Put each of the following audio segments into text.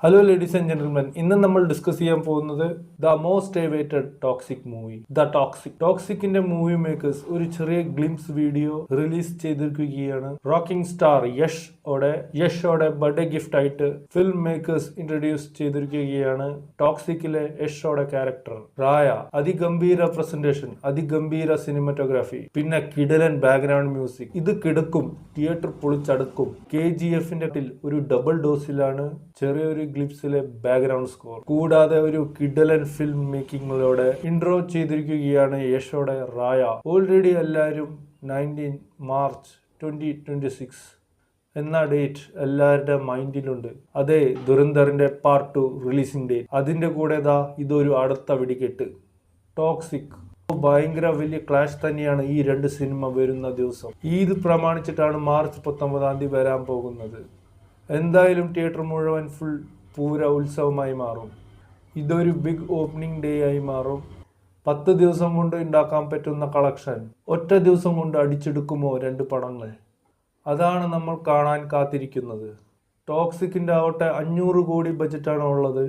Hello ladies and gentlemen, ഇന്ന് നമ്മൾ discuss ചെയ്യാൻ പോകുന്നത് the most awaited toxic movie the ടോക്സിക്കിന്റെ മൂവി മേക്കേഴ്സ് ഒരു ചെറിയ ഗ്ലിംസ് വീഡിയോ റിലീസ് ചെയ്തിരിക്കുകയാണ്. റോക്കിംഗ് സ്റ്റാർ യഷോടെ ബർത്ത്ഡേ ഗിഫ്റ്റ് ആയിട്ട് ഫിലിം മേക്കേഴ്സ് ഇൻട്രൊഡ്യൂസ് ചെയ്തിരിക്കുകയാണ് ടോക്സിക്കിലെ യഷോടെ ക്യാരക്ടർ റായ. അതിഗംഭീര പ്രസന്റേഷൻ, അതിഗംഭീര സിനിമാറ്റോഗ്രാഫി, പിന്നെ കിടലൻ ബാക്ക്ഗ്രൗണ്ട് മ്യൂസിക്. ഇത് കിടക്കും, തിയേറ്റർ പൊളിച്ചടക്കും. KGF-ന്റെ ഒരു ഡബിൾ ഡോസിലാണ് ചെറിയൊരു ഗ്ലിപ്സിലെ ബാക്ക്ഗ്രൗണ്ട് സ്കോർ. കൂടാതെ ഒരു കിഡലൻ ഫിലിം മേക്കിങ്ങിലൂടെ ഇൻട്രോ ചെയ്തിരിക്കുകയാണ് യശോടെ റായ. ഓൾറെഡി എല്ലാവരും 19 മാർച്ച് 2026 എന്ന ഡേറ്റ് എല്ലാവരുടെ മൈൻഡിലുണ്ട്. അതെ, ദുരന്തറിന്റെ പാർട്ട് 2 റിലീസിംഗ് ഡേറ്റ്. അതിന്റെ കൂടെ ഇതൊരു അടുത്ത വെടിക്കെട്ട്. ടോക്സിക് ഭയങ്കര വലിയ ക്ലാഷ് തന്നെയാണ് ഈ രണ്ട് സിനിമ വരുന്ന ദിവസം. ഈദ് പ്രമാണിച്ചിട്ടാണ് മാർച്ച് 19 വരാൻ പോകുന്നത്. എന്തായാലും തിയേറ്റർ മുഴുവൻ പൂര ഉത്സവമായി മാറും. ഇതൊരു ബിഗ് ഓപ്പണിംഗ് ഡേ ആയി മാറും. 10 ദിവസം കൊണ്ട് ഉണ്ടാക്കാൻ പറ്റുന്ന കളക്ഷൻ ഒറ്റ ദിവസം കൊണ്ട് അടിച്ചെടുക്കുമോ രണ്ട് പടങ്ങൾ? അതാണ് നമ്മൾ കാണാൻ കാത്തിരിക്കുന്നത്. ടോക്സിക്കിൻ്റെ ആവട്ടെ 500 കോടി ബജറ്റാണ് ഉള്ളത്.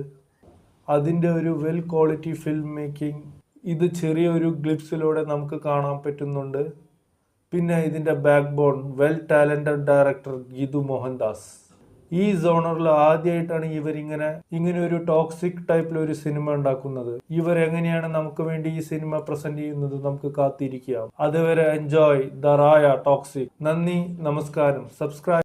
അതിൻ്റെ ഒരു വെൽ ക്വാളിറ്റി ഫിലിം മേക്കിംഗ് ഇത് ചെറിയൊരു ഗ്ലിപ്സിലൂടെ നമുക്ക് കാണാൻ പറ്റുന്നുണ്ട്. പിന്നെ ഇതിൻ്റെ backbone well talented director Geethu Mohandas. ഈ സോണറിൽ ആദ്യമായിട്ടാണ് ഇങ്ങനെ ഒരു ടോക്സിക് ടൈപ്പിലൊരു സിനിമ ഉണ്ടാക്കുന്നത്. ഇവരെങ്ങനെയാണ് നമുക്ക് വേണ്ടി ഈ സിനിമ പ്രസന്റ് ചെയ്യുന്നത് നമുക്ക് കാത്തിരിക്കാം. അതുവരെ എൻജോയ് ദ റായ ടോക്സിക്. നന്ദി, നമസ്കാരം. സബ്സ്ക്രൈബ്.